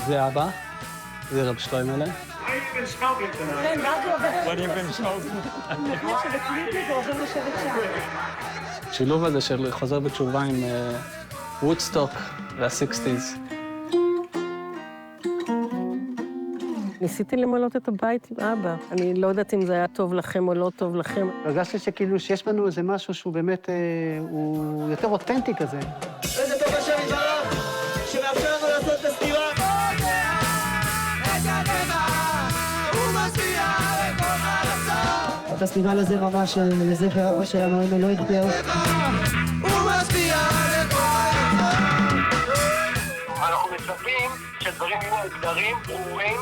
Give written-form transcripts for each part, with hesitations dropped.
זה אבא, זה רב שלוימלה. כן, What have you been smoking? כמו שבקליפי ועובר לשבת שם. השילוב הזה של חוזר בתשובה עם וודסטוק וה-60's. ניסיתי למלות את הבית עם אבא. אני לא יודעת אם זה היה טוב לכם או לא טוב לכם. הרגשתי שכאילו שיש בנו איזה משהו שהוא באמת, הוא יותר אותנטי כזה. איזה טוב השם יתברך, שמאפשר לנו לעשות פסטיבל. הפסטיבל הזה ממש לזכר אבא שלנו, אם לא יתפר. אנחנו מצפים שדברים יהיו מוגדרים, ברורים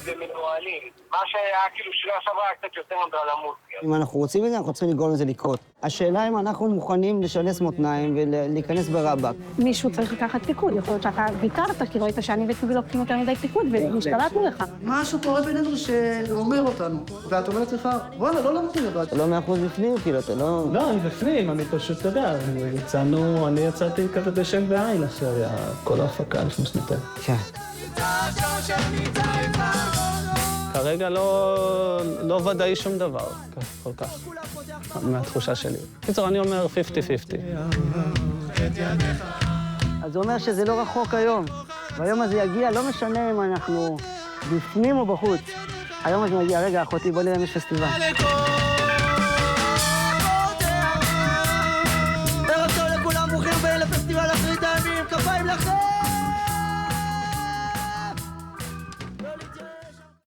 ומנוהלים. מה שהיה כאילו שנה שעברה היה קצת יותר אנדרלמות. אם אנחנו רוצים את זה, אנחנו צריכים לגרום לזה לקרות. השאלה אם אנחנו מוכנים לשנס מותניים ולהיכנס ברבק. מישהו צריך לקחת פיקוד. יכול להיות שאתה ויתרת, כי ראית שאני וטובי לוקחים יותר מדי פיקוד, והשתלטנו לך. משהו קורה בינינו שאומר אותנו. ואת אומרת לך, וואלה, לא למדים לבד. אתה לא 100% בפנים, כאילו, אתה לא... לא, אני בפנים, אני פשוט, אתה יודע, אני יצאתי כזה בשם בעין אחרי כל ההפקה לפני שנתיים. כן. כרגע לא ודאי שום דבר, כל כך, מהתחושה שלי. בקיצור, אני אומר 50-50. אז זה אומר שזה לא רחוק היום. והיום הזה יגיע, לא משנה אם אנחנו בפנים או בחוץ. היום הזה מגיע, רגע, אחותי, בוא נראה אם יש פסטיבל. ערב טוב לכולם, ברוכים הבאים לפסטיבל אחרית הימים, כפיים לכם!